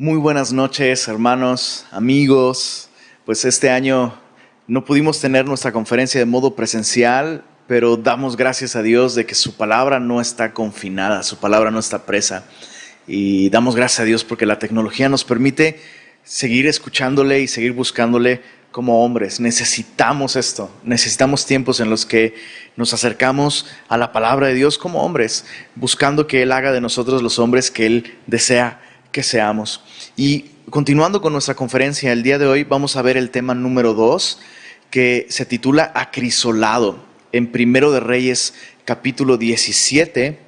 Muy buenas noches, hermanos, amigos. Pues este año no pudimos tener nuestra conferencia de modo presencial, pero damos gracias a Dios de que su palabra no está confinada, su palabra no está presa. Y damos gracias a Dios porque la tecnología nos permite seguir escuchándole y seguir buscándole como hombres. Necesitamos esto, necesitamos tiempos en los que nos acercamos a la palabra de Dios como hombres, buscando que Él haga de nosotros los hombres que Él desea que seamos. Y continuando con nuestra conferencia, el día de hoy vamos a ver el tema número 2, que se titula Acrisolado, en Primero de Reyes, capítulo 17,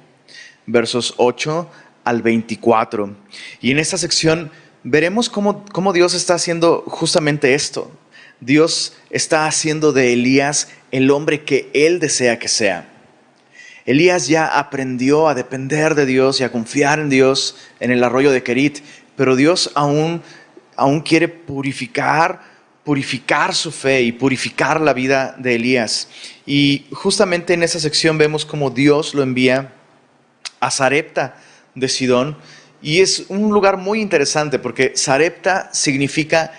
versos 8 al 24. Y en esta sección veremos cómo Dios está haciendo justamente esto. Dios está haciendo de Elías el hombre que Él desea que sea. Elías ya aprendió a depender de Dios y a confiar en Dios en el arroyo de Querit, pero Dios aún quiere purificar su fe y purificar la vida de Elías. Y justamente en esa sección vemos cómo Dios lo envía a Sarepta de Sidón, y es un lugar muy interesante porque Sarepta significa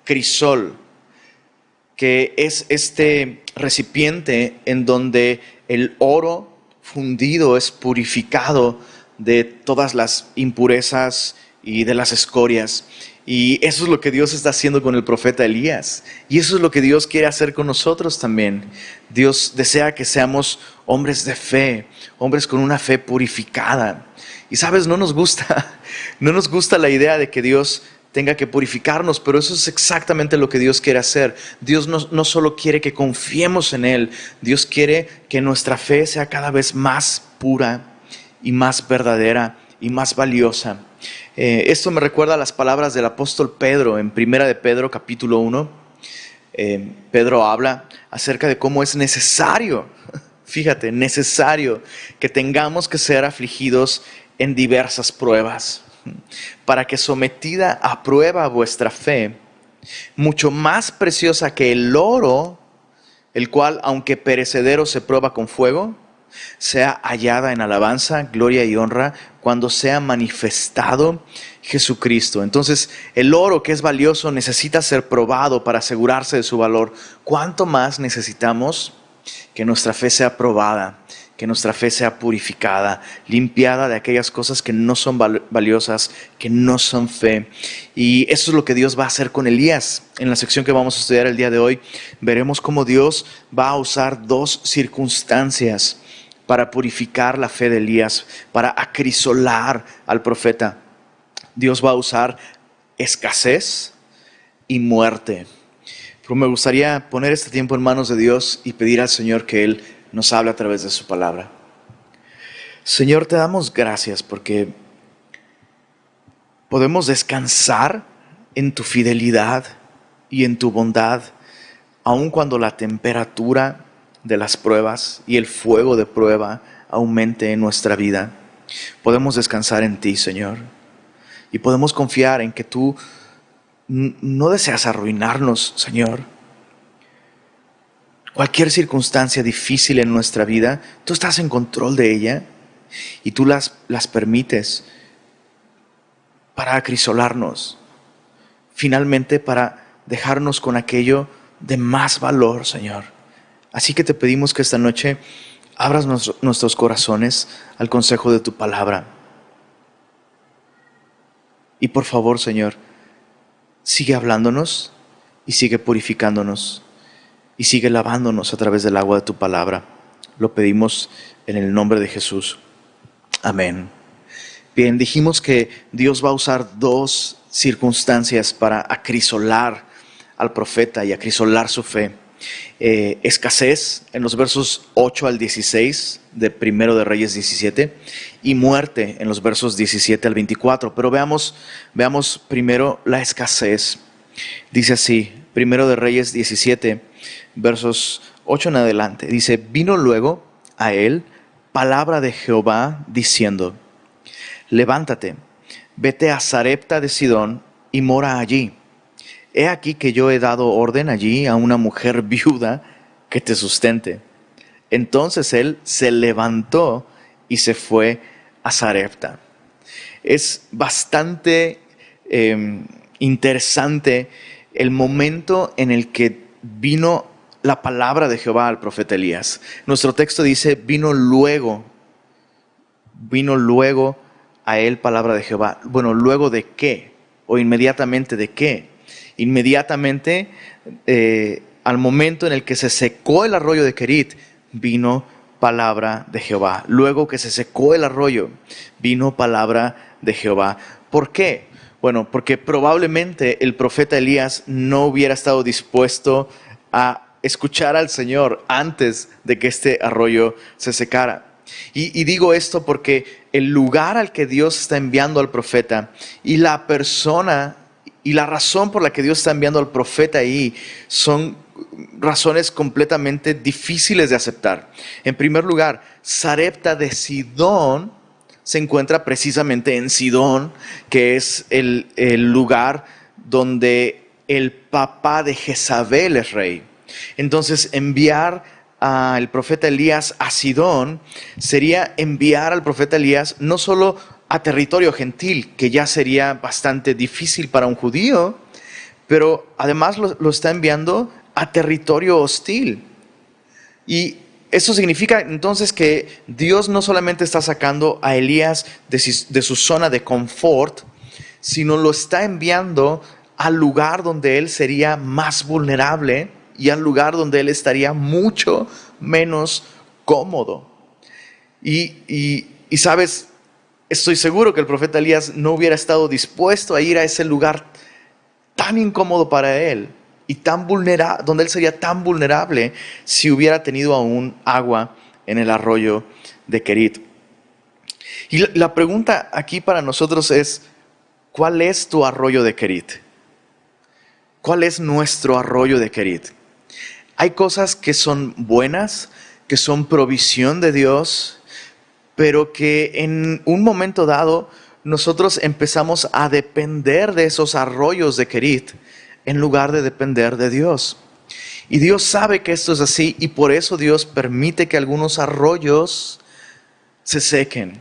crisol, que es este recipiente en donde el oro fundido es purificado de todas las impurezas y de las escorias. Y eso es lo que Dios está haciendo con el profeta Elías. Y eso es lo que Dios quiere hacer con nosotros también. Dios desea que seamos hombres de fe, hombres con una fe purificada. Y sabes, no nos gusta la idea de que Dios tenga que purificarnos, pero eso es exactamente lo que Dios quiere hacer. Dios no solo quiere que confiemos en Él, Dios quiere que nuestra fe sea cada vez más pura y más verdadera y más valiosa. Esto me recuerda a las palabras del apóstol Pedro en Primera de Pedro, capítulo 1. Pedro habla acerca de cómo es necesario, fíjate, necesario que tengamos que ser afligidos en diversas pruebas, para que sometida a prueba vuestra fe, mucho más preciosa que el oro, el cual aunque perecedero se prueba con fuego, sea hallada en alabanza, gloria y honra cuando sea manifestado Jesucristo. Entonces, el oro que es valioso necesita ser probado para asegurarse de su valor. ¿Cuánto más necesitamos que nuestra fe sea probada, que nuestra fe sea purificada, limpiada de aquellas cosas que no son valiosas, que no son fe? Y eso es lo que Dios va a hacer con Elías. En la sección que vamos a estudiar el día de hoy, veremos cómo Dios va a usar dos circunstancias para purificar la fe de Elías, para acrisolar al profeta. Dios va a usar escasez y muerte. Pero me gustaría poner este tiempo en manos de Dios y pedir al Señor que Él nos hable a través de su palabra. Señor, te damos gracias porque podemos descansar en tu fidelidad y en tu bondad, aun cuando la temperatura de las pruebas y el fuego de prueba aumente en nuestra vida. Podemos descansar en ti, Señor, y podemos confiar en que tú no deseas arruinarnos, Señor. Cualquier circunstancia difícil en nuestra vida, tú estás en control de ella y tú las permites para acrisolarnos, finalmente para dejarnos con aquello de más valor, Señor. Así que te pedimos que esta noche abras nuestros corazones al consejo de tu palabra. Y por favor, Señor, sigue hablándonos y sigue purificándonos y sigue lavándonos a través del agua de tu palabra. Lo pedimos en el nombre de Jesús. Amén. Bien, dijimos que Dios va a usar dos circunstancias para acrisolar al profeta y acrisolar su fe. Escasez en los versos 8 al 16 de Primero de Reyes 17 y muerte en los versos 17 al 24. Pero veamos primero la escasez. Dice así, Primero de Reyes 17, versos 8 en adelante. Dice: vino luego a él palabra de Jehová diciendo: levántate, vete a Sarepta de Sidón y mora allí. He aquí que yo he dado orden allí a una mujer viuda que te sustente. Entonces él se levantó y se fue a Sarepta. Es bastante interesante el momento en el que vino la palabra de Jehová al profeta Elías. Nuestro texto dice, vino luego a él palabra de Jehová. Bueno, ¿luego de qué? ¿O inmediatamente de qué? Inmediatamente, al momento en el que se secó el arroyo de Querit, vino palabra de Jehová. Luego que se secó el arroyo, vino palabra de Jehová. ¿Por qué? Bueno, porque probablemente el profeta Elías no hubiera estado dispuesto a escuchar al Señor antes de que este arroyo se secara. Y digo esto porque el lugar al que Dios está enviando al profeta y la persona y la razón por la que Dios está enviando al profeta ahí son razones completamente difíciles de aceptar. En primer lugar, Sarepta de Sidón se encuentra precisamente en Sidón, que es el lugar donde el papá de Jezabel es rey. Entonces, enviar al profeta Elías a Sidón sería enviar al profeta Elías no solo a territorio gentil, que ya sería bastante difícil para un judío, pero además lo está enviando a territorio hostil. Y eso significa entonces que Dios no solamente está sacando a Elías de su zona de confort, sino lo está enviando al lugar donde él sería más vulnerable y al lugar donde él estaría mucho menos cómodo. Y sabes, estoy seguro que el profeta Elías no hubiera estado dispuesto a ir a ese lugar tan incómodo para él y tan vulnerable, donde él sería tan vulnerable si hubiera tenido aún agua en el arroyo de Querit. Y la pregunta aquí para nosotros es, ¿cuál es tu arroyo de Querit? ¿Cuál es nuestro arroyo de Querit? Hay cosas que son buenas, que son provisión de Dios, pero que en un momento dado nosotros empezamos a depender de esos arroyos de Querit en lugar de depender de Dios. Y Dios sabe que esto es así y por eso Dios permite que algunos arroyos se sequen.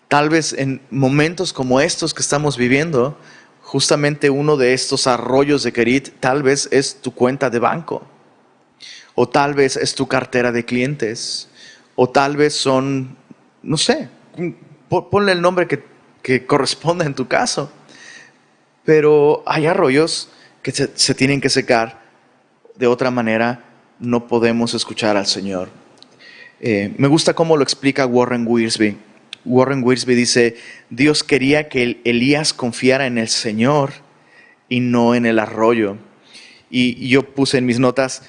Tal vez en momentos como estos que estamos viviendo, justamente uno de estos arroyos de Querit tal vez es tu cuenta de banco, o tal vez es tu cartera de clientes, o tal vez son, no sé, ponle el nombre que corresponda en tu caso. Pero hay arroyos que se tienen que secar, de otra manera no podemos escuchar al Señor. Me gusta cómo lo explica Warren Wiersbe. Warren Wiersbe dice, Dios quería que Elías confiara en el Señor y no en el arroyo. Y yo puse en mis notas,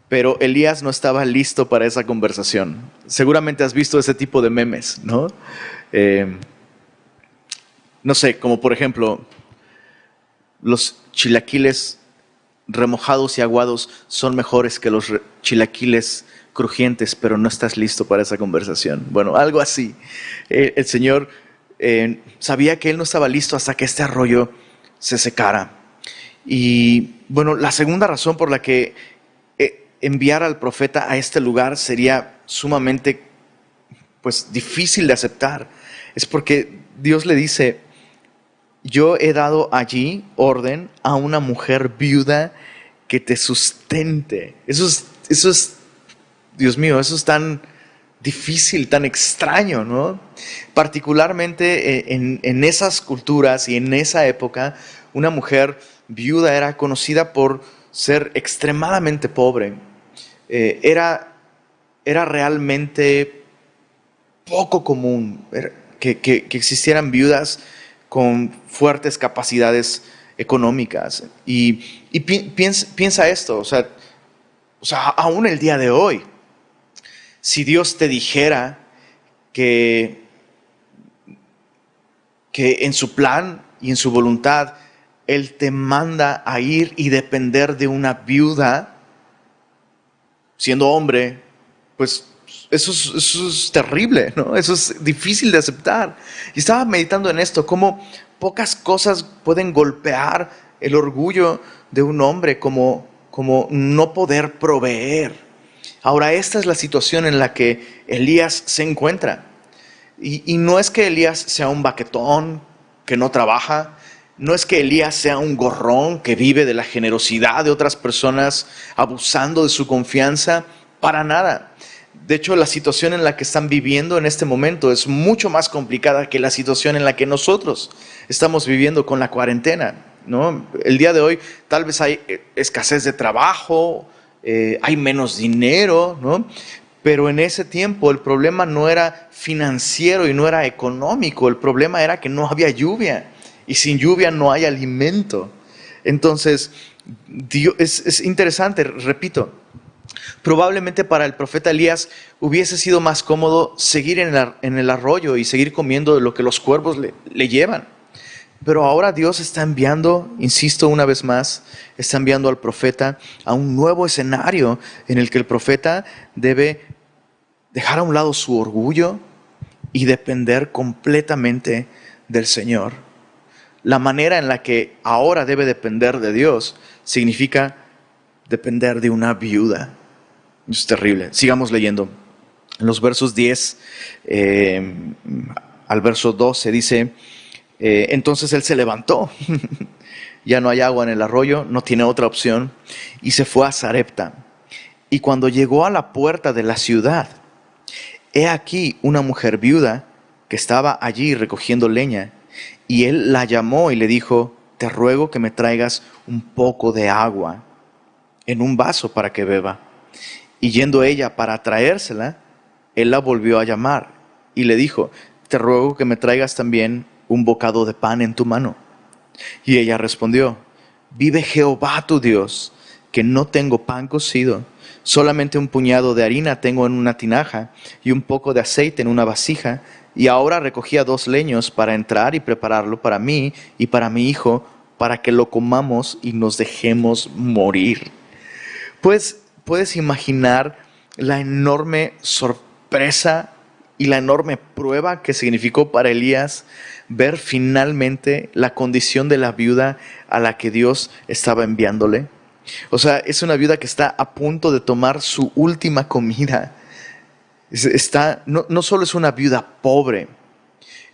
pero Elías no estaba listo para esa conversación. Seguramente has visto ese tipo de memes, ¿no? No sé, como por ejemplo, los chilaquiles remojados y aguados son mejores que los chilaquiles crujientes, pero no estás listo para esa conversación. Bueno, algo así. El Señor sabía que Él no estaba listo hasta que este arroyo se secara. Y bueno, la segunda razón por la que enviar al profeta a este lugar sería sumamente difícil de aceptar es porque Dios le dice, yo he dado allí orden a una mujer viuda que te sustente. Eso es, Dios mío, eso es tan difícil, tan extraño, ¿no? Particularmente en esas culturas y en esa época, una mujer viuda era conocida por ser extremadamente pobre. Era realmente poco común que existieran viudas con fuertes capacidades económicas. Y piensa esto, o sea, aún el día de hoy, si Dios te dijera que en su plan y en su voluntad, Él te manda a ir y depender de una viuda, siendo hombre, pues eso es terrible, ¿no? Eso es difícil de aceptar. Y estaba meditando en esto, cómo pocas cosas pueden golpear el orgullo de un hombre, como no poder proveer. Ahora, esta es la situación en la que Elías se encuentra. Y no es que Elías sea un baquetón que no trabaja. No es que Elías sea un gorrón que vive de la generosidad de otras personas, abusando de su confianza, para nada. De hecho, la situación en la que están viviendo en este momento es mucho más complicada que la situación en la que nosotros estamos viviendo con la cuarentena, ¿no? El día de hoy tal vez hay escasez de trabajo, hay menos dinero, ¿no? Pero en ese tiempo el problema no era financiero y no era económico, el problema era que no había lluvia y sin lluvia no hay alimento. Entonces, Dios, es interesante, repito, probablemente para el profeta Elías hubiese sido más cómodo seguir en el arroyo y seguir comiendo de lo que los cuervos le llevan. Pero ahora Dios está enviando, insisto una vez más, está enviando al profeta a un nuevo escenario en el que el profeta debe dejar a un lado su orgullo y depender completamente del Señor. La manera en la que ahora debe depender de Dios significa depender de una viuda. Es terrible. Sigamos leyendo. En los versos 10 al verso 12 dice, entonces él se levantó, ya no hay agua en el arroyo, no tiene otra opción, y se fue a Sarepta. Y cuando llegó a la puerta de la ciudad, he aquí una mujer viuda que estaba allí recogiendo leña, y él la llamó y le dijo, te ruego que me traigas un poco de agua en un vaso para que beba. Y yendo ella para traérsela, él la volvió a llamar y le dijo, te ruego que me traigas también un bocado de pan en tu mano. Y ella respondió, vive Jehová tu Dios, que no tengo pan cocido, solamente un puñado de harina tengo en una tinaja y un poco de aceite en una vasija, y ahora recogía 2 leños para entrar y prepararlo para mí y para mi hijo, para que lo comamos y nos dejemos morir. Pues puedes imaginar la enorme sorpresa y la enorme prueba que significó para Elías ver finalmente la condición de la viuda a la que Dios estaba enviándole. O sea, es una viuda que está a punto de tomar su última comida. No solo es una viuda pobre,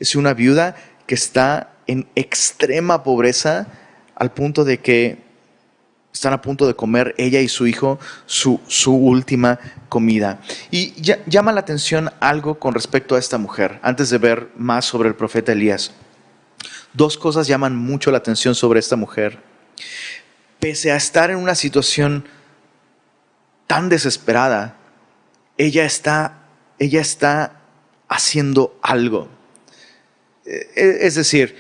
es una viuda que está en extrema pobreza al punto de que están a punto de comer ella y su hijo su última comida. Y llama la atención algo con respecto a esta mujer, antes de ver más sobre el profeta Elías. 2 cosas llaman mucho la atención sobre esta mujer. Pese a estar en una situación tan desesperada, ella está haciendo algo. Es decir,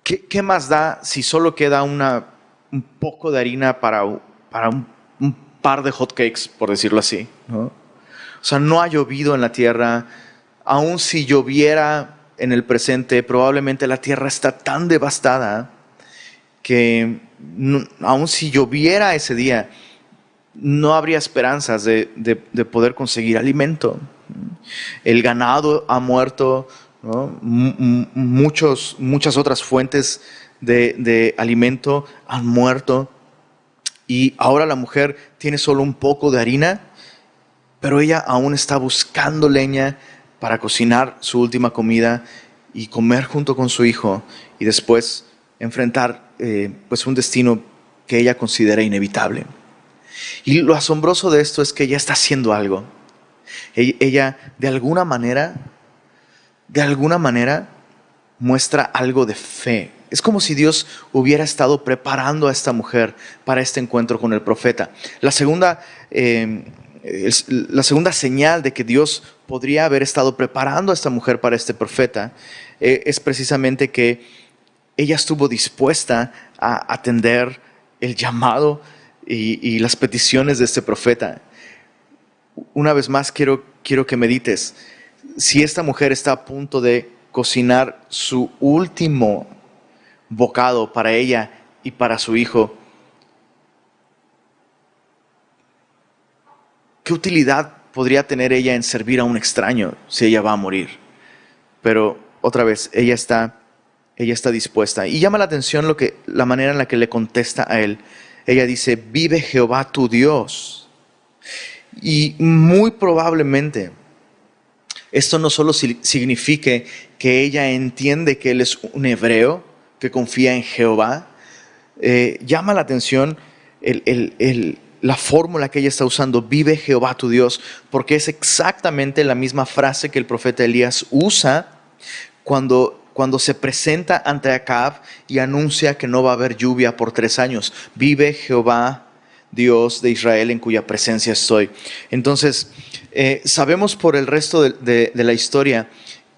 ¿qué más da si solo queda un poco de harina para un par de hotcakes, por decirlo así, ¿no? O sea, no ha llovido en la tierra. Aun si lloviera en el presente, probablemente la tierra está tan devastada que aun si lloviera ese día, no habría esperanzas de poder conseguir alimento. El ganado ha muerto, ¿no? Muchas otras fuentes de alimento han muerto, y ahora la mujer tiene solo un poco de harina, pero ella aún está buscando leña para cocinar su última comida y comer junto con su hijo, y después enfrentar pues un destino que ella considera inevitable. Y lo asombroso de esto es que ella está haciendo algo. Ella de alguna manera muestra algo de fe. Es como si Dios hubiera estado preparando a esta mujer para este encuentro con el profeta. La segunda señal de que Dios podría haber estado preparando a esta mujer para este profeta es precisamente que ella estuvo dispuesta a atender el llamado y las peticiones de este profeta. Una vez más quiero que medites. Si esta mujer está a punto de cocinar su último bocado para ella y para su hijo, ¿qué utilidad podría tener ella en servir a un extraño si ella va a morir? Pero otra vez, ella está dispuesta. Y llama la atención la manera en la que le contesta a él. Ella dice, vive Jehová tu Dios. Y muy probablemente esto no solo signifique que ella entiende que él es un hebreo, que confía en Jehová. Llama la atención la fórmula que ella está usando, vive Jehová tu Dios, porque es exactamente la misma frase que el profeta Elías usa cuando se presenta ante Acab y anuncia que no va a haber lluvia por 3 años. Vive Jehová, Dios de Israel, en cuya presencia estoy. Entonces, sabemos por el resto de la historia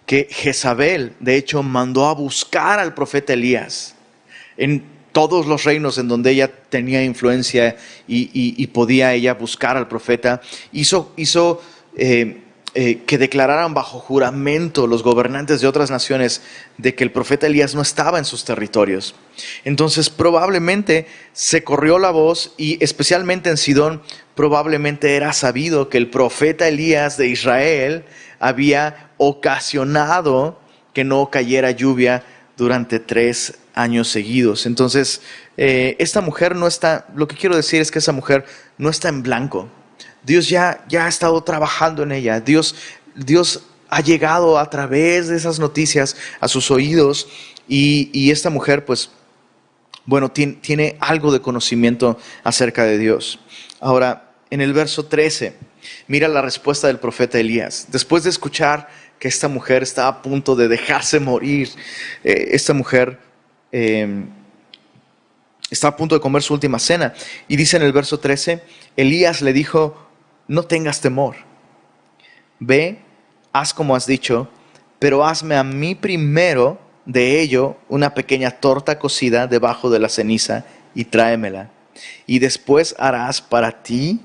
que Jezabel, de hecho, mandó a buscar al profeta Elías en todos los reinos en donde ella tenía influencia y podía ella buscar al profeta. Hizo que declararan bajo juramento los gobernantes de otras naciones de que el profeta Elías no estaba en sus territorios. Entonces probablemente se corrió la voz, y especialmente en Sidón probablemente era sabido que el profeta Elías de Israel había ocasionado que no cayera lluvia durante 3 años seguidos. Entonces esta mujer no está, lo que quiero decir es que esa mujer no está en blanco. Dios ya ha estado trabajando en ella. Dios ha llegado a través de esas noticias a sus oídos, y esta mujer, pues, bueno, tiene algo de conocimiento acerca de Dios. Ahora, en el verso 13, mira la respuesta del profeta Elías. Después de escuchar que esta mujer está a punto de dejarse morir, esta mujer está a punto de comer su última cena, y dice en el verso 13, Elías le dijo: no tengas temor, ve, haz como has dicho, pero hazme a mí primero de ello una pequeña torta cocida debajo de la ceniza y tráemela. Y después harás para ti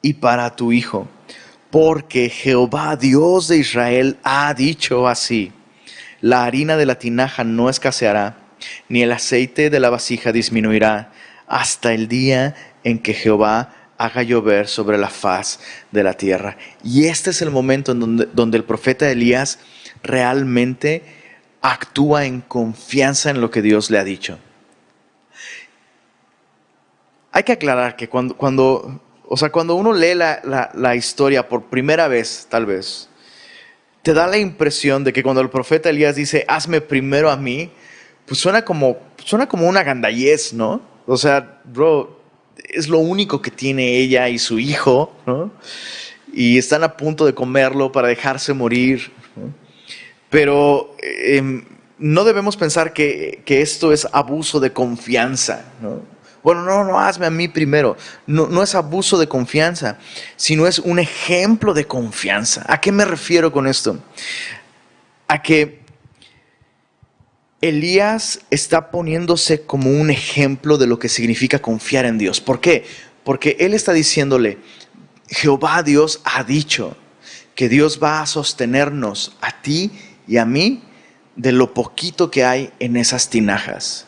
y para tu hijo, porque Jehová Dios de Israel ha dicho así: la harina de la tinaja no escaseará, ni el aceite de la vasija disminuirá, hasta el día en que Jehová haga llover sobre la faz de la tierra. Y este es el momento en donde el profeta Elías realmente actúa en confianza en lo que Dios le ha dicho. Hay que aclarar que cuando uno lee la historia por primera vez, tal vez, te da la impresión de que cuando el profeta Elías dice, hazme primero a mí, pues suena como una gandallez, ¿no? O sea, bro, es lo único que tiene ella y su hijo, ¿no? Y están a punto de comerlo para dejarse morir, ¿no? Pero no debemos pensar que esto es abuso de confianza, ¿no? Bueno, no, hazme a mí primero. No es abuso de confianza, sino es un ejemplo de confianza. ¿A qué me refiero con esto? A que Elías está poniéndose como un ejemplo de lo que significa confiar en Dios. ¿Por qué? Porque él está diciéndole, Jehová Dios ha dicho que Dios va a sostenernos a ti y a mí de lo poquito que hay en esas tinajas.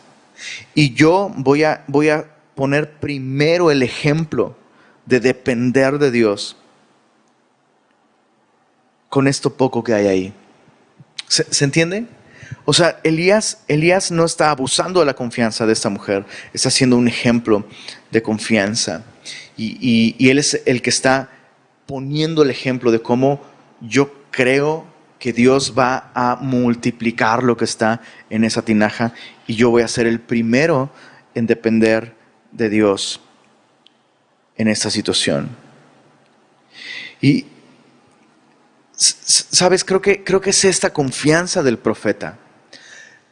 Y yo voy a poner primero el ejemplo de depender de Dios con esto poco que hay ahí. ¿Se entiende? O sea, Elías no está abusando de la confianza de esta mujer, está siendo un ejemplo de confianza. Y él es el que está poniendo el ejemplo de cómo yo creo que Dios va a multiplicar lo que está en esa tinaja, y yo voy a ser el primero en depender de Dios en esta situación. Y, ¿sabes? Creo que es esta confianza del profeta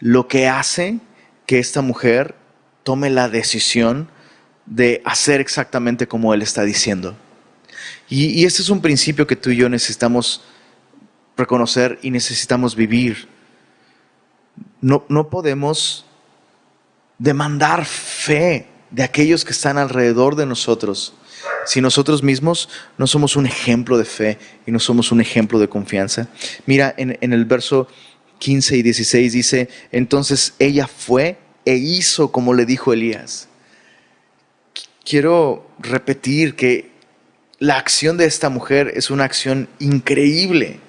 lo que hace que esta mujer tome la decisión de hacer exactamente como él está diciendo. Y este es un principio que tú y yo necesitamos reconocer y necesitamos vivir. No podemos demandar fe de aquellos que están alrededor de nosotros si nosotros mismos no somos un ejemplo de fe y no somos un ejemplo de confianza. Mira, en el verso 15 y 16 dice, entonces ella fue e hizo como le dijo Elías. Quiero repetir que la acción de esta mujer es una acción increíble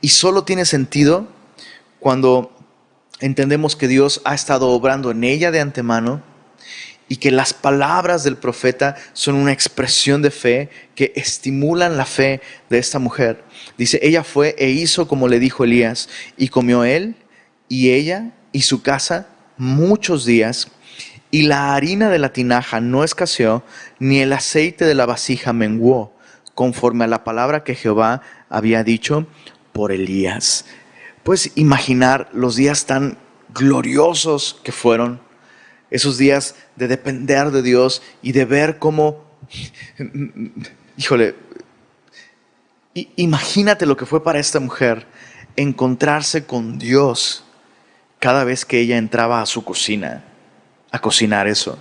y solo tiene sentido cuando entendemos que Dios ha estado obrando en ella de antemano y que las palabras del profeta son una expresión de fe que estimulan la fe de esta mujer. Dice, ella fue e hizo como le dijo Elías, y comió él y ella y su casa muchos días, y la harina de la tinaja no escaseó, ni el aceite de la vasija menguó, conforme a la palabra que Jehová había dicho por Elías. Puedes imaginar los días tan gloriosos que fueron, esos días de depender de Dios y de ver cómo, híjole, imagínate lo que fue para esta mujer encontrarse con Dios cada vez que ella entraba a su cocina a cocinar eso,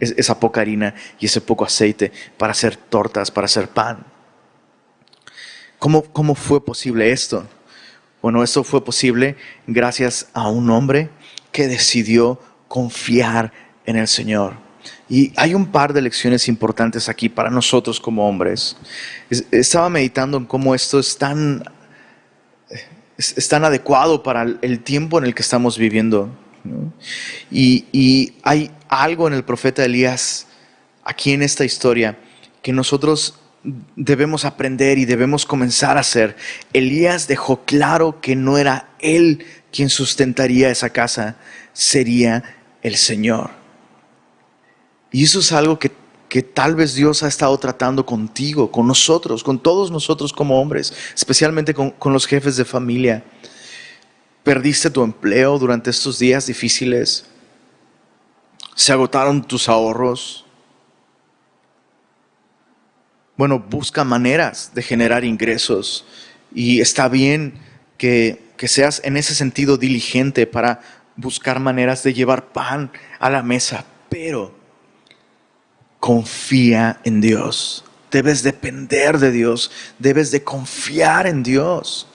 esa poca harina y ese poco aceite para hacer tortas, para hacer pan. ¿Cómo fue posible esto? Bueno, esto fue posible gracias a un hombre que decidió confiar en el Señor. Y hay un par de lecciones importantes aquí para nosotros como hombres. Estaba meditando en cómo esto es tan adecuado para el tiempo en el que estamos viviendo, ¿no? Y hay algo en el profeta Elías, aquí en esta historia, que nosotros debemos aprender y debemos comenzar a hacer. Elías dejó claro que no era él quien sustentaría esa casa, sería el Señor. Y eso es algo que tal vez Dios ha estado tratando contigo, con nosotros, con todos nosotros como hombres, especialmente con los jefes de familia. ¿Perdiste tu empleo durante estos días difíciles? ¿Se agotaron tus ahorros? Bueno, busca maneras de generar ingresos y está bien que seas en ese sentido diligente para buscar maneras de llevar pan a la mesa, pero confía en Dios. Debes depender de Dios, debes de confiar en Dios.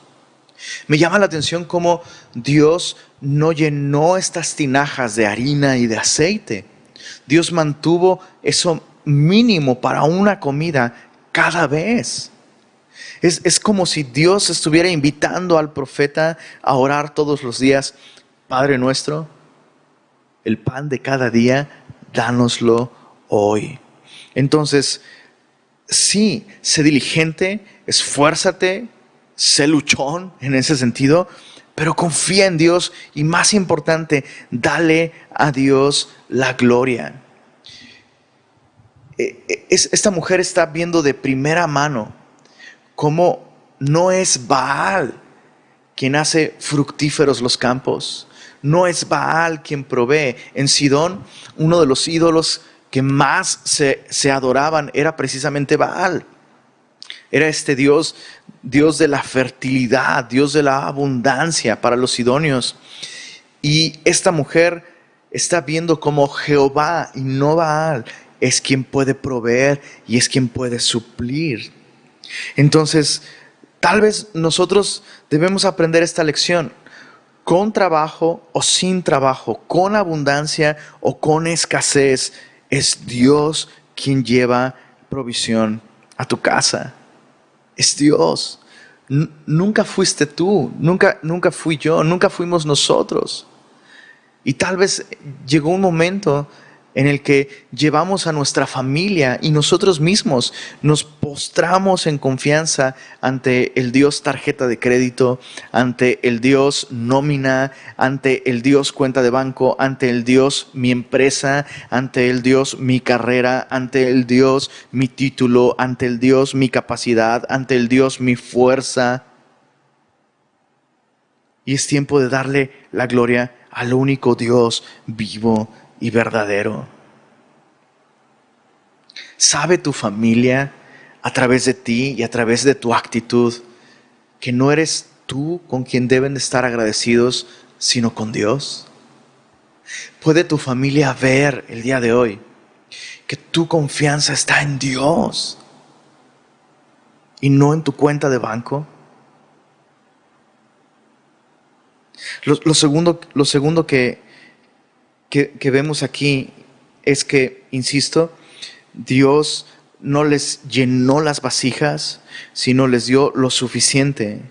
Me llama la atención cómo Dios no llenó estas tinajas de harina y de aceite. Dios mantuvo eso mínimo para una comida cada vez. Es como si Dios estuviera invitando al profeta a orar todos los días: Padre nuestro, el pan de cada día, dánoslo hoy. Entonces, sí, sé diligente, esfuérzate, sé luchón en ese sentido, pero confía en Dios y, más importante, dale a Dios la gloria. Esta mujer está viendo de primera mano cómo no es Baal quien hace fructíferos los campos, no es Baal quien provee. En Sidón, uno de los ídolos que más se adoraban era precisamente Baal. Era este Dios de la fertilidad, Dios de la abundancia para los sidonios. Y esta mujer está viendo cómo Jehová y no Baal es quien puede proveer y es quien puede suplir. Entonces, tal vez nosotros debemos aprender esta lección. Con trabajo o sin trabajo, con abundancia o con escasez, es Dios quien lleva provisión a tu casa. Es Dios. Nunca fuiste tú, nunca fui yo, nunca fuimos nosotros. Y tal vez llegó un momento en el que llevamos a nuestra familia y nosotros mismos nos postramos en confianza ante el Dios tarjeta de crédito, ante el Dios nómina, ante el Dios cuenta de banco, ante el Dios mi empresa, ante el Dios mi carrera, ante el Dios mi título, ante el Dios mi capacidad, ante el Dios mi fuerza. Y es tiempo de darle la gloria al único Dios vivo y verdadero. ¿Sabe tu familia a través de ti y a través de tu actitud que no eres tú con quien deben de estar agradecidos, sino con Dios? ¿Puede tu familia ver el día de hoy que tu confianza está en Dios y no en tu cuenta de banco? Lo segundo que vemos aquí es que, insisto, Dios no les llenó las vasijas, sino les dio lo suficiente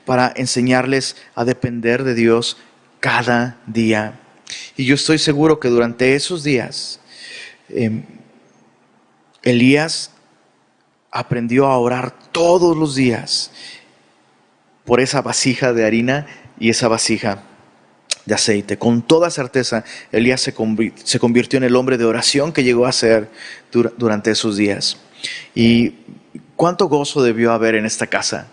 para enseñarles a depender de Dios cada día. Y yo estoy seguro que durante esos días, Elías aprendió a orar todos los días por esa vasija de harina y esa vasija de aceite. Con toda certeza, Elías se convirtió en el hombre de oración que llegó a ser durante esos días. Y cuánto gozo debió haber en esta casa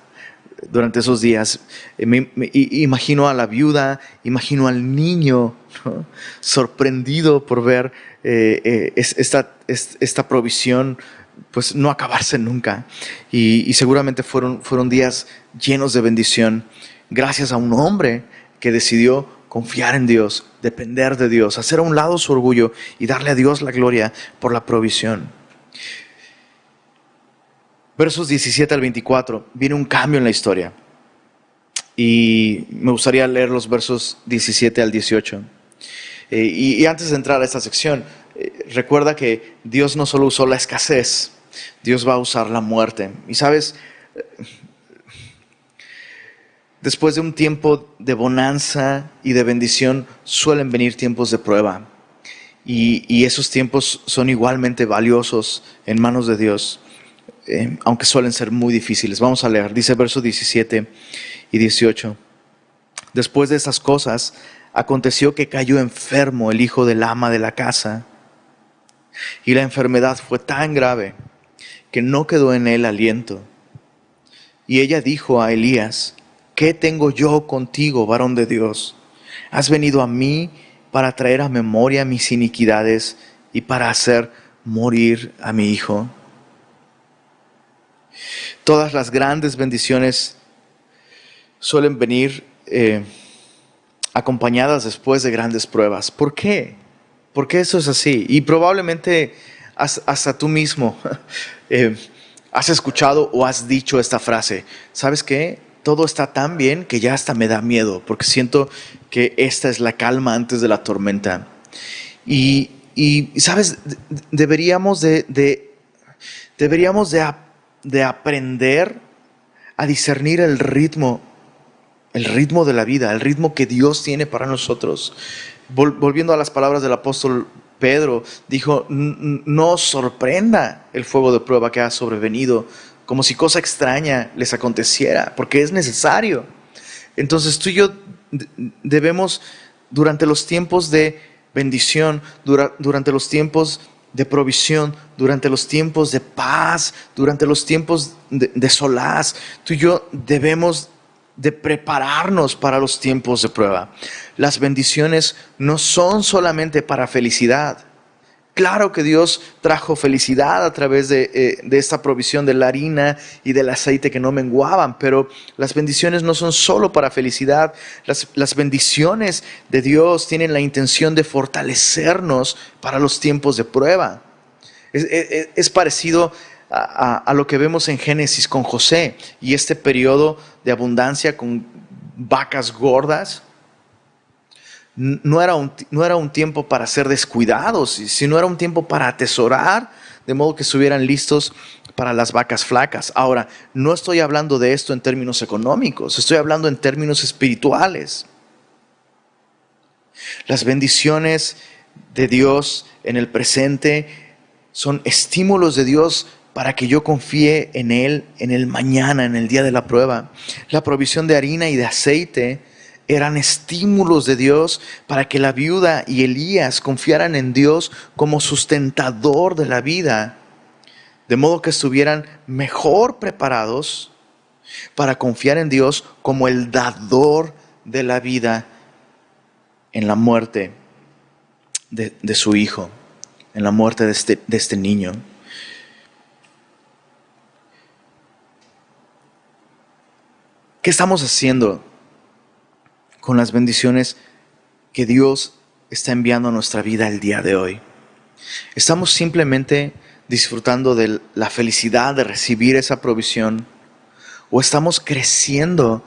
durante esos días. Imagino a la viuda, imagino al niño, ¿no?, sorprendido por ver esta provisión pues no acabarse nunca. Y seguramente fueron días llenos de bendición, gracias a un hombre que decidió confiar en Dios, depender de Dios, hacer a un lado su orgullo y darle a Dios la gloria por la provisión. Versos 17 al 24, viene un cambio en la historia. Y me gustaría leer los versos 17 al 18. Y antes de entrar a esta sección, recuerda que Dios no solo usó la escasez, Dios va a usar la muerte. Y sabes, después de un tiempo de bonanza y de bendición, suelen venir tiempos de prueba. Y esos tiempos son igualmente valiosos en manos de Dios, aunque suelen ser muy difíciles. Vamos a leer, dice versos 17 y 18. Después de estas cosas, aconteció que cayó enfermo el hijo del ama de la casa, y la enfermedad fue tan grave que no quedó en él aliento. Y ella dijo a Elías: ¿qué tengo yo contigo, varón de Dios? ¿Has venido a mí para traer a memoria mis iniquidades y para hacer morir a mi hijo? Todas las grandes bendiciones suelen venir acompañadas después de grandes pruebas. ¿Por qué? ¿Por qué eso es así? Y probablemente hasta tú mismo has escuchado o has dicho esta frase: ¿sabes qué? Todo está tan bien que ya hasta me da miedo, porque siento que esta es la calma antes de la tormenta. Y ¿sabes? Deberíamos de aprender a discernir el ritmo de la vida, el ritmo que Dios tiene para nosotros. Volviendo a las palabras del apóstol Pedro, dijo: no os sorprenda el fuego de prueba que ha sobrevenido, como si cosa extraña les aconteciera, porque es necesario. Entonces tú y yo debemos, durante los tiempos de bendición, durante los tiempos de provisión, durante los tiempos de paz, durante los tiempos de solaz, tú y yo debemos de prepararnos para los tiempos de prueba. Las bendiciones no son solamente para felicidad. Claro que Dios trajo felicidad a través de esta provisión de la harina y del aceite que no menguaban, pero las bendiciones no son solo para felicidad. Las bendiciones de Dios tienen la intención de fortalecernos para los tiempos de prueba. Es parecido a lo que vemos en Génesis con José y este periodo de abundancia con vacas gordas. No era un tiempo para ser descuidados, sino era un tiempo para atesorar, de modo que estuvieran listos para las vacas flacas. Ahora, no estoy hablando de esto en términos económicos, estoy hablando en términos espirituales. Las bendiciones de Dios en el presente son estímulos de Dios para que yo confíe en Él en el mañana, en el día de la prueba. La provisión de harina y de aceite eran estímulos de Dios para que la viuda y Elías confiaran en Dios como sustentador de la vida, de modo que estuvieran mejor preparados para confiar en Dios como el dador de la vida en la muerte de su hijo, en la muerte de este niño. ¿Qué estamos haciendo con las bendiciones que Dios está enviando a nuestra vida el día de hoy? ¿Estamos simplemente disfrutando de la felicidad de recibir esa provisión? ¿O estamos creciendo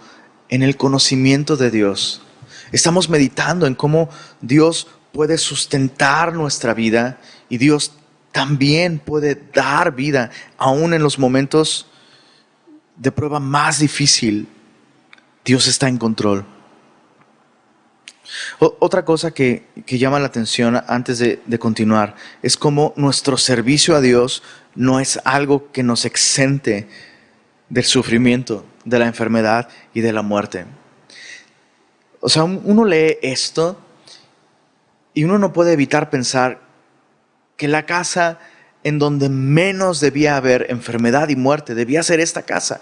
en el conocimiento de Dios? ¿Estamos meditando en cómo Dios puede sustentar nuestra vida y Dios también puede dar vida aún en los momentos de prueba más difícil? Dios está en control. Otra cosa que llama la atención antes de continuar es cómo nuestro servicio a Dios no es algo que nos exente del sufrimiento, de la enfermedad y de la muerte. O sea, uno lee esto y uno no puede evitar pensar que la casa en donde menos debía haber enfermedad y muerte debía ser esta casa.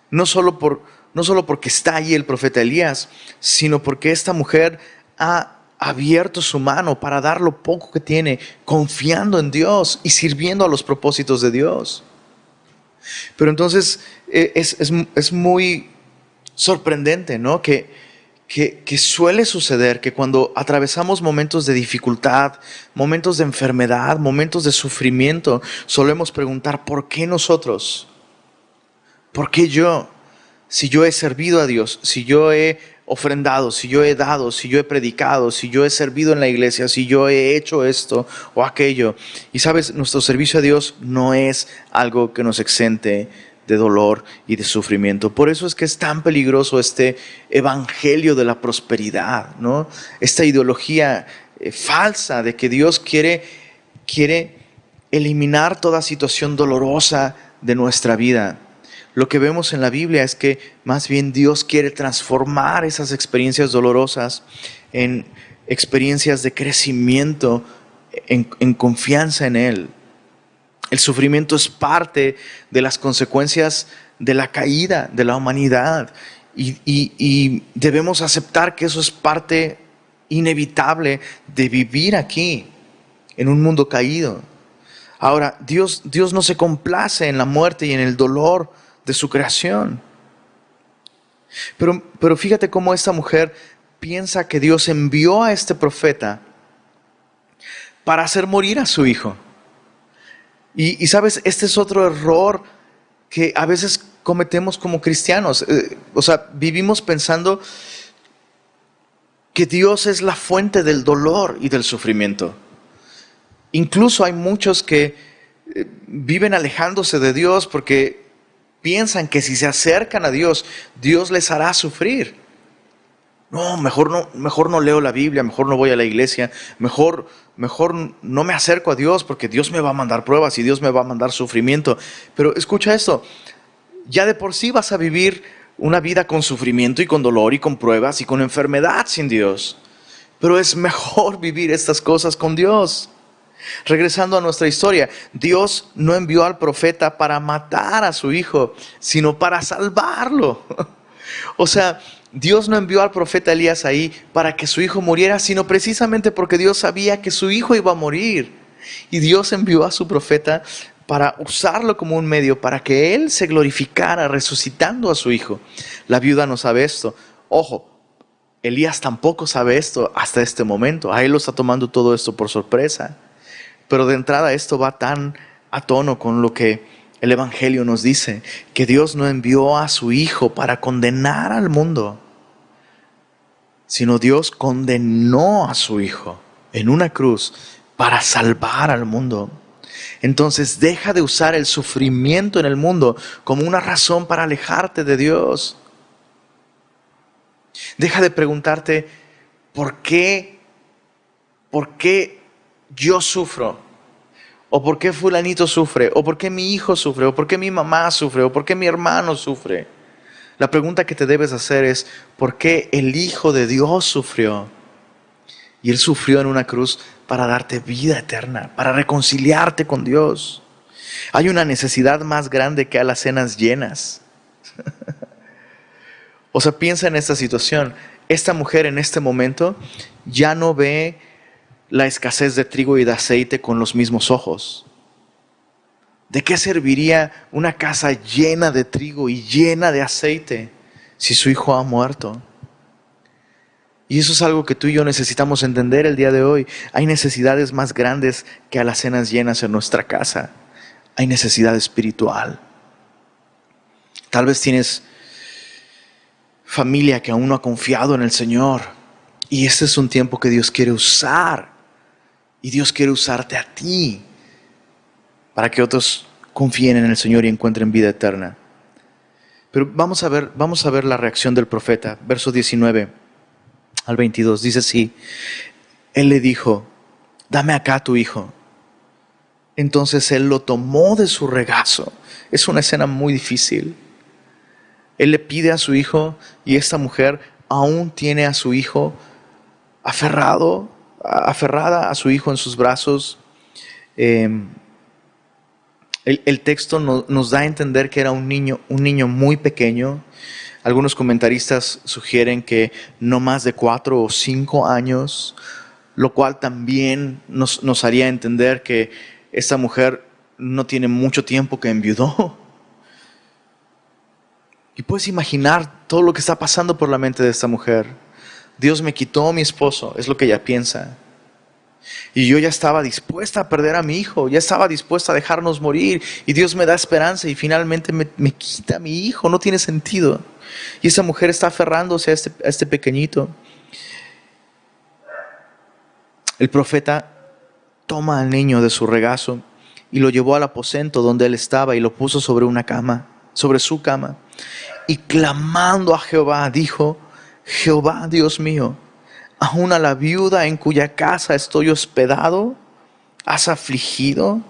No solo porque está ahí el profeta Elías, sino porque esta mujer ha abierto su mano para dar lo poco que tiene, confiando en Dios y sirviendo a los propósitos de Dios. Pero entonces es muy sorprendente, ¿no? Que suele suceder que cuando atravesamos momentos de dificultad, momentos de enfermedad, momentos de sufrimiento, solemos preguntar, ¿por qué nosotros? ¿Por qué yo? Si yo he servido a Dios, si yo he ofrendado, si yo he dado, si yo he predicado, si yo he servido en la iglesia, si yo he hecho esto o aquello. Y sabes, nuestro servicio a Dios no es algo que nos exente de dolor y de sufrimiento. Por eso es que es tan peligroso este evangelio de la prosperidad, ¿no? Esta ideología falsa de que Dios quiere eliminar toda situación dolorosa de nuestra vida. Lo que vemos en la Biblia es que más bien Dios quiere transformar esas experiencias dolorosas en experiencias de crecimiento, en confianza en Él. El sufrimiento es parte de las consecuencias de la caída de la humanidad y debemos aceptar que eso es parte inevitable de vivir aquí, en un mundo caído. Ahora, Dios no se complace en la muerte y en el dolor de su creación. Pero fíjate cómo esta mujer piensa que Dios envió a este profeta para hacer morir a su hijo. Y sabes, este es otro error que a veces cometemos como cristianos. O sea, vivimos pensando que Dios es la fuente del dolor y del sufrimiento. Incluso hay muchos que viven alejándose de Dios porque piensan que si se acercan a Dios, Dios les hará sufrir. No, mejor no leo la Biblia, mejor no voy a la iglesia, mejor no me acerco a Dios porque Dios me va a mandar pruebas y Dios me va a mandar sufrimiento. Pero escucha esto, ya de por sí vas a vivir una vida con sufrimiento y con dolor y con pruebas y con enfermedad sin Dios. Pero es mejor vivir estas cosas con Dios. Regresando a nuestra historia, Dios no envió al profeta para matar a su hijo, sino para salvarlo. O sea, Dios no envió al profeta Elías ahí para que su hijo muriera, sino precisamente porque Dios sabía que su hijo iba a morir. Y Dios envió a su profeta para usarlo como un medio para que él se glorificara resucitando a su hijo. La viuda no sabe esto. Ojo, Elías tampoco sabe esto hasta este momento. A él lo está tomando todo esto por sorpresa. Pero de entrada esto va tan a tono con lo que el Evangelio nos dice, que Dios no envió a su Hijo para condenar al mundo, sino Dios condenó a su Hijo en una cruz para salvar al mundo. Entonces deja de usar el sufrimiento en el mundo como una razón para alejarte de Dios. Deja de preguntarte, ¿por qué yo sufro? ¿O por qué fulanito sufre? ¿O por qué mi hijo sufre? ¿O por qué mi mamá sufre? ¿O por qué mi hermano sufre? La pregunta que te debes hacer es, ¿por qué el Hijo de Dios sufrió? Y Él sufrió en una cruz para darte vida eterna, para reconciliarte con Dios. Hay una necesidad más grande que alacenas llenas. O sea, piensa en esta situación. Esta mujer en este momento ya no ve la escasez de trigo y de aceite con los mismos ojos. ¿De qué serviría una casa llena de trigo y llena de aceite si su hijo ha muerto? Y eso es algo que tú y yo necesitamos entender el día de hoy. Hay necesidades más grandes que alacenas llenas en nuestra casa. Hay necesidad espiritual. Tal vez tienes familia que aún no ha confiado en el Señor. Y este es un tiempo que Dios quiere usar. Y Dios quiere usarte a ti para que otros confíen en el Señor y encuentren vida eterna. Pero vamos a ver la reacción del profeta. Verso 19 al 22. Dice así: Él le dijo, dame acá tu hijo. Entonces él lo tomó de su regazo. Es una escena muy difícil. Él le pide a su hijo y esta mujer, aún tiene a su hijo aferrada a su hijo en sus brazos. El texto nos da a entender que era un niño muy pequeño. Algunos comentaristas sugieren que no más de 4 o 5 años, lo cual también nos haría entender que esta mujer no tiene mucho tiempo que enviudó. Y puedes imaginar todo lo que está pasando por la mente de esta mujer. Dios me quitó a mi esposo, es lo que ella piensa. Y yo ya estaba dispuesta a perder a mi hijo, ya estaba dispuesta a dejarnos morir. Y Dios me da esperanza y finalmente me quita a mi hijo, no tiene sentido. Y esa mujer está aferrándose a este pequeñito. El profeta toma al niño de su regazo y lo llevó al aposento donde él estaba y lo puso sobre una cama, sobre su cama. Y clamando a Jehová, dijo: Jehová, Dios mío, aún a la viuda en cuya casa estoy hospedado, ¿has afligido,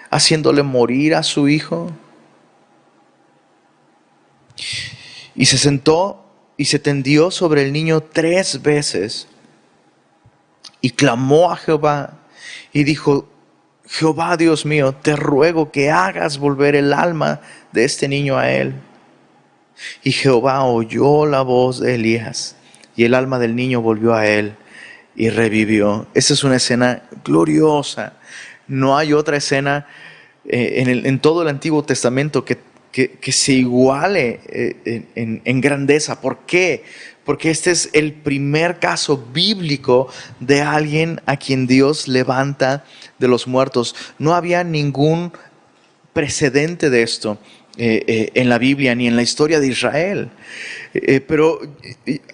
haciéndole morir a su hijo? Y se sentó y se tendió sobre el niño 3 veces y clamó a Jehová y dijo: Jehová, Dios mío, te ruego que hagas volver el alma de este niño a él. Y Jehová oyó la voz de Elías y el alma del niño volvió a él y revivió. Esta es una escena gloriosa. No hay otra escena en todo el Antiguo Testamento que se iguale en grandeza. ¿Por qué? Porque este es el primer caso bíblico de alguien a quien Dios levanta de los muertos. No había ningún precedente de esto en la Biblia ni en la historia de Israel. Pero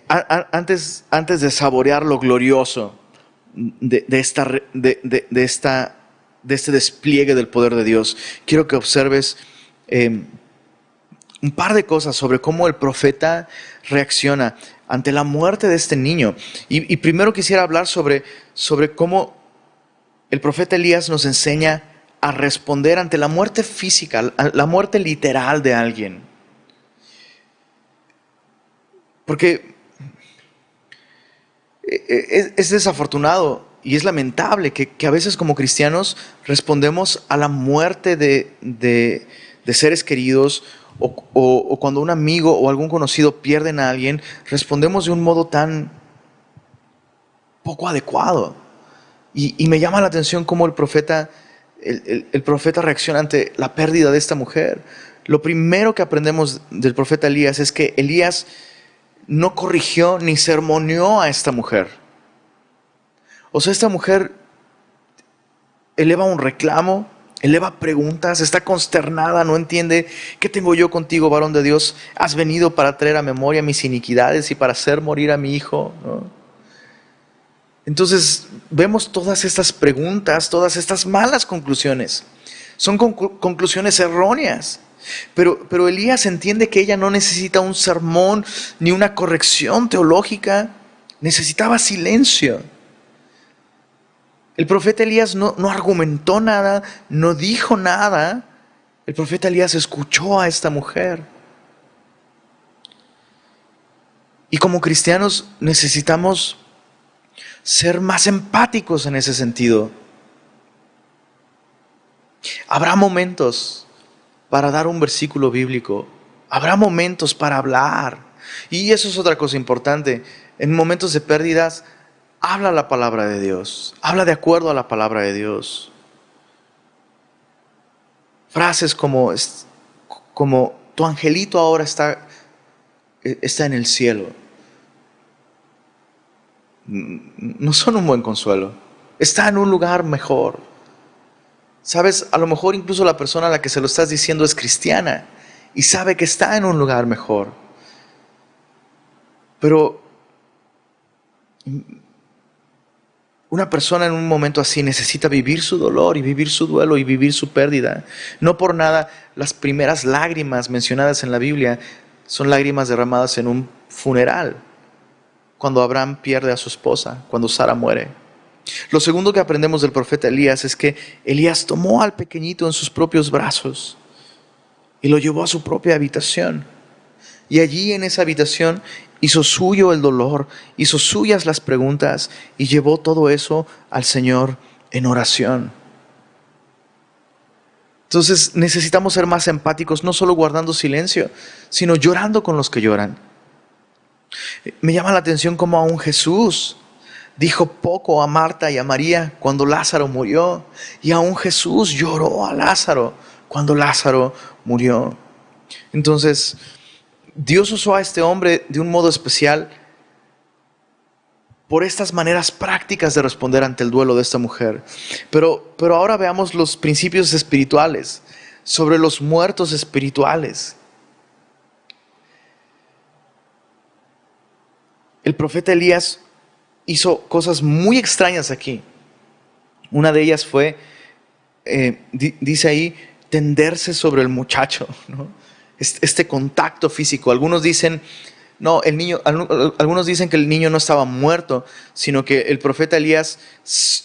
antes de saborear lo glorioso de este despliegue del poder de Dios, quiero que observes un par de cosas sobre cómo el profeta reacciona ante la muerte de este niño. Y primero quisiera hablar sobre cómo el profeta Elías nos enseña a responder ante la muerte física, la muerte literal de alguien. Porque es desafortunado y es lamentable que a veces como cristianos respondemos a la muerte de seres queridos o cuando un amigo o algún conocido pierden a alguien, respondemos de un modo tan poco adecuado. Y me llama la atención cómo el profeta reacciona ante la pérdida de esta mujer. Lo primero que aprendemos del profeta Elías es que Elías no corrigió ni sermoneó a esta mujer. O sea, esta mujer eleva un reclamo, eleva preguntas, está consternada, no entiende. ¿Qué tengo yo contigo, varón de Dios? ¿Has venido para traer a memoria mis iniquidades y para hacer morir a mi hijo? ¿No? Entonces vemos todas estas preguntas, todas estas malas conclusiones. Son conclusiones erróneas. Pero Elías entiende que ella no necesita un sermón ni una corrección teológica. Necesitaba silencio. El profeta Elías no argumentó nada, no dijo nada. El profeta Elías escuchó a esta mujer. Y como cristianos necesitamos ser más empáticos en ese sentido. Habrá momentos para dar un versículo bíblico. Habrá momentos para hablar. Y eso es otra cosa importante. En momentos de pérdidas, habla la palabra de Dios. Habla de acuerdo a la palabra de Dios. Frases como tu angelito ahora está en el cielo. No son un buen consuelo. Está en un lugar mejor. Sabes, a lo mejor incluso la persona a la que se lo estás diciendo es cristiana y sabe que está en un lugar mejor. Pero una persona en un momento así necesita vivir su dolor y vivir su duelo y vivir su pérdida. No por nada las primeras lágrimas mencionadas en la Biblia son lágrimas derramadas en un funeral. Cuando Abraham pierde a su esposa, cuando Sara muere. Lo segundo que aprendemos del profeta Elías es que Elías tomó al pequeñito en sus propios brazos y lo llevó a su propia habitación. Y allí en esa habitación hizo suyo el dolor, hizo suyas las preguntas y llevó todo eso al Señor en oración. Entonces necesitamos ser más empáticos, no solo guardando silencio, sino llorando con los que lloran. Me llama la atención cómo aún Jesús dijo poco a Marta y a María cuando Lázaro murió, y aún Jesús lloró a Lázaro cuando Lázaro murió. Entonces, Dios usó a este hombre de un modo especial por estas maneras prácticas de responder ante el duelo de esta mujer. Pero ahora veamos los principios espirituales sobre los muertos espirituales. El profeta Elías hizo cosas muy extrañas aquí. Una de ellas fue, dice ahí, tenderse sobre el muchacho, ¿no? Este contacto físico. Algunos dicen, no, algunos dicen que el niño no estaba muerto, sino que el profeta Elías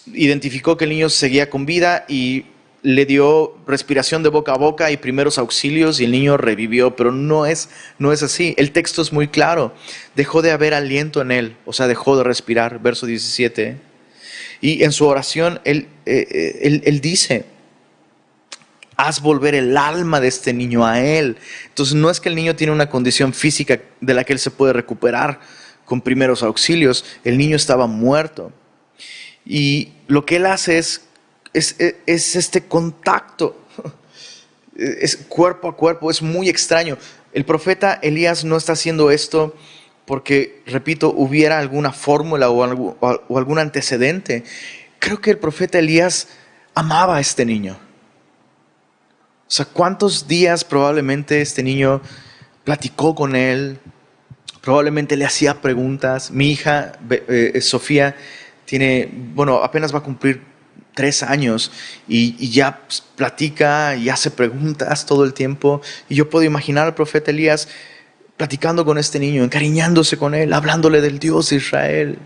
identificó que el niño seguía con vida y le dio respiración de boca a boca y primeros auxilios y el niño revivió, pero no es así. El texto es muy claro. Dejó de haber aliento en él, o sea, dejó de respirar, verso 17. Y en su oración él dice, haz volver el alma de este niño a él. Entonces no es que el niño tiene una condición física de la que él se puede recuperar con primeros auxilios. El niño estaba muerto. Y lo que él hace es este contacto, es cuerpo a cuerpo, es muy extraño. El profeta Elías no está haciendo esto porque, repito, hubiera alguna fórmula o algún antecedente. Creo que el profeta Elías amaba a este niño. O sea, ¿cuántos días probablemente este niño platicó con él? Probablemente le hacía preguntas. Mi hija, Sofía, apenas va a cumplir 3 años y ya platica y hace preguntas todo el tiempo. Y yo puedo imaginar al profeta Elías platicando con este niño, encariñándose con él, hablándole del Dios de Israel.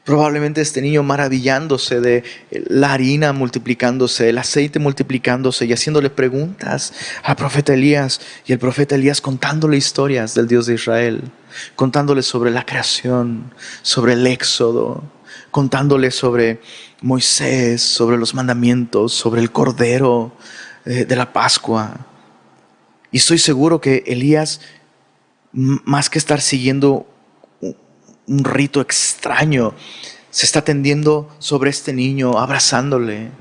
Probablemente este niño maravillándose de la harina multiplicándose, el aceite multiplicándose y haciéndole preguntas al profeta Elías. Y el profeta Elías contándole historias del Dios de Israel, contándole sobre la creación, sobre el éxodo, contándole sobre Moisés, sobre los mandamientos, sobre el cordero de la Pascua. Y estoy seguro que Elías, más que estar siguiendo un rito extraño, se está tendiendo sobre este niño, abrazándole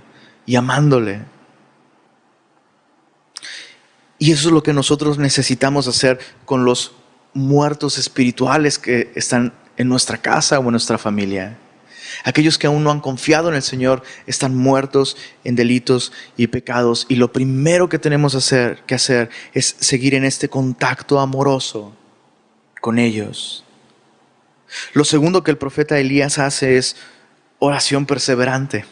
y amándole. Y eso es lo que nosotros necesitamos hacer con los muertos espirituales que están en nuestra casa o en nuestra familia. Aquellos que aún no han confiado en el Señor están muertos en delitos y pecados. Y lo primero que tenemos que hacer es seguir en este contacto amoroso con ellos. Lo segundo que el profeta Elías hace es oración perseverante.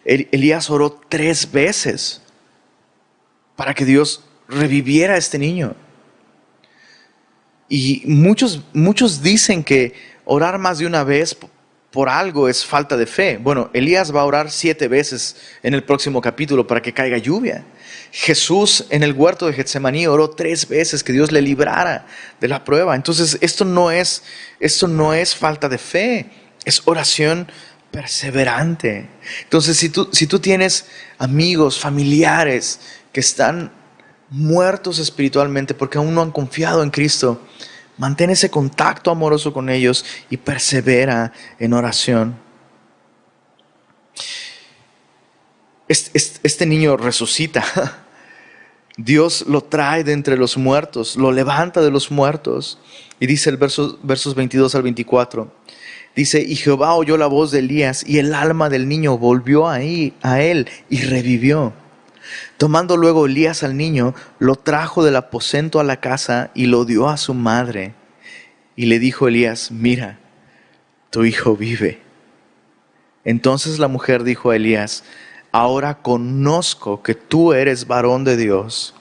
Elías oró 3 veces para que Dios reviviera a este niño. Y muchos dicen que orar más de una vez por algo es falta de fe. Bueno, Elías va a orar 7 veces en el próximo capítulo para que caiga lluvia. Jesús en el huerto de Getsemaní oró 3 veces que Dios le librara de la prueba. Entonces esto no es falta de fe, es oración perseverante. Entonces si tú tienes amigos, familiares que están muertos espiritualmente porque aún no han confiado en Cristo, mantén ese contacto amoroso con ellos y persevera en oración. Este niño resucita. Dios lo trae de entre los muertos, lo levanta de los muertos. Y dice el versos 22 al 24. Dice, y Jehová oyó la voz de Elías y el alma del niño volvió a él y revivió. Tomando luego Elías al niño, lo trajo del aposento a la casa y lo dio a su madre. Y le dijo Elías, mira, tu hijo vive. Entonces la mujer dijo a Elías, ahora conozco que tú eres varón de Dios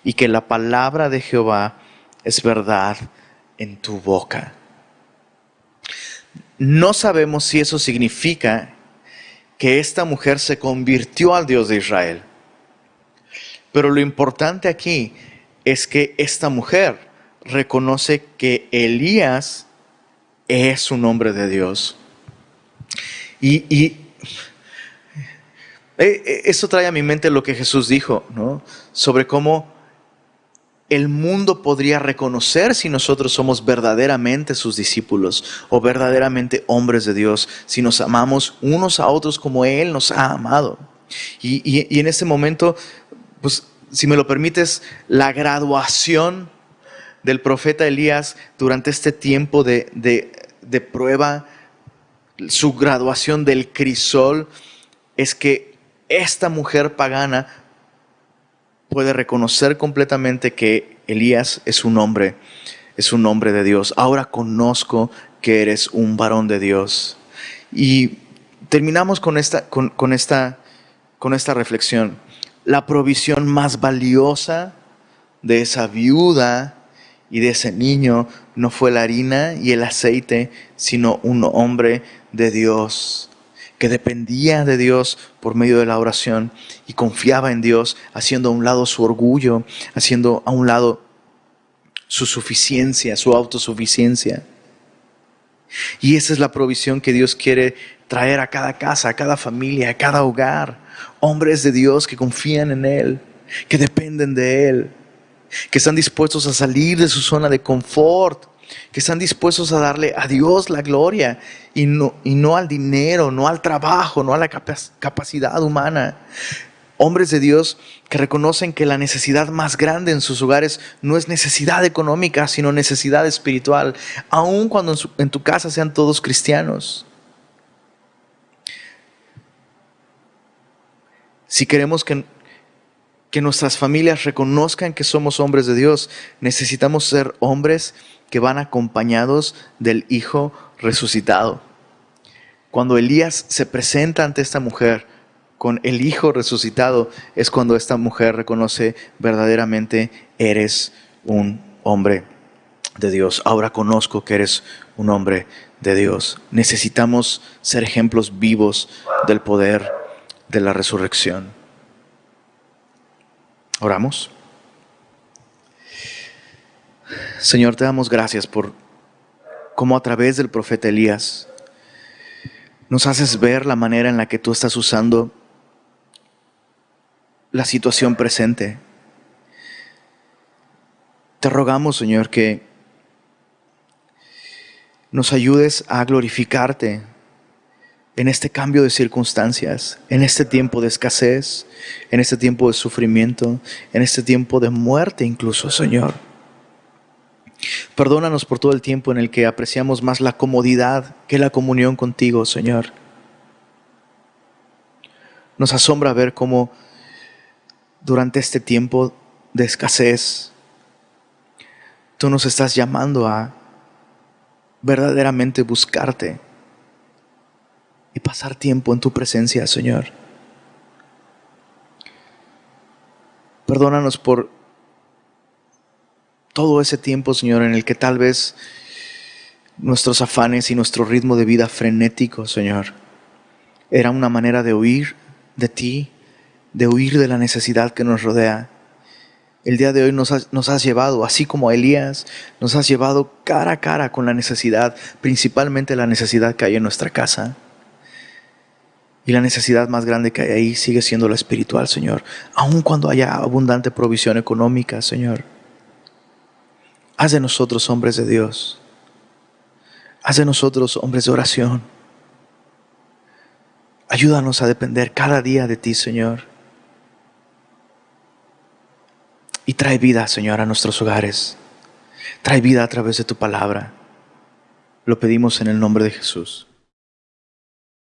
y que la palabra de Jehová es verdad en tu boca. No sabemos si eso significa que esta mujer se convirtió al Dios de Israel. Pero lo importante aquí es que esta mujer reconoce que Elías es un hombre de Dios. Y eso trae a mi mente lo que Jesús dijo, ¿no? Sobre cómo el mundo podría reconocer si nosotros somos verdaderamente sus discípulos o verdaderamente hombres de Dios, si nos amamos unos a otros como Él nos ha amado. Y en este momento, pues, si me lo permites, la graduación del profeta Elías durante este tiempo de prueba, su graduación del crisol, es que esta mujer pagana puede reconocer completamente que Elías es un hombre de Dios. Ahora conozco que eres un varón de Dios. Y terminamos con esta reflexión. La provisión más valiosa de esa viuda y de ese niño no fue la harina y el aceite, sino un hombre de Dios, que dependía de Dios por medio de la oración y confiaba en Dios, haciendo a un lado su orgullo, haciendo a un lado su suficiencia, su autosuficiencia. Y esa es la provisión que Dios quiere traer a cada casa, a cada familia, a cada hogar. Hombres de Dios que confían en Él, que dependen de Él, que están dispuestos a salir de su zona de confort, que están dispuestos a darle a Dios la gloria y no al dinero, no al trabajo, no a la capacidad humana. Hombres de Dios que reconocen que la necesidad más grande en sus hogares no es necesidad económica, sino necesidad espiritual, aun cuando en tu casa sean todos cristianos. Si queremos que nuestras familias reconozcan que somos hombres de Dios, necesitamos ser hombres que van acompañados del Hijo resucitado. Cuando Elías se presenta ante esta mujer con el Hijo resucitado, es cuando esta mujer reconoce verdaderamente: eres un hombre de Dios. Ahora conozco que eres un hombre de Dios. Necesitamos ser ejemplos vivos del poder de la resurrección. Oramos. Señor, te damos gracias por cómo a través del profeta Elías nos haces ver la manera en la que tú estás usando la situación presente. Te rogamos, Señor, que nos ayudes a glorificarte en este cambio de circunstancias, en este tiempo de escasez, en este tiempo de sufrimiento, en este tiempo de muerte incluso, Señor. Perdónanos por todo el tiempo en el que apreciamos más la comodidad que la comunión contigo, Señor. Nos asombra ver cómo durante este tiempo de escasez tú nos estás llamando a verdaderamente buscarte y pasar tiempo en tu presencia, Señor. Perdónanos por todo ese tiempo, Señor, en el que tal vez nuestros afanes y nuestro ritmo de vida frenético, Señor, era una manera de huir de ti, de huir de la necesidad que nos rodea. El día de hoy nos has llevado, así como a Elías, nos has llevado cara a cara con la necesidad, principalmente la necesidad que hay en nuestra casa. Y la necesidad más grande que hay ahí sigue siendo la espiritual, Señor. Aun cuando haya abundante provisión económica, Señor. Haz de nosotros hombres de Dios. Haz de nosotros hombres de oración. Ayúdanos a depender cada día de ti, Señor. Y trae vida, Señor, a nuestros hogares. Trae vida a través de tu palabra. Lo pedimos en el nombre de Jesús.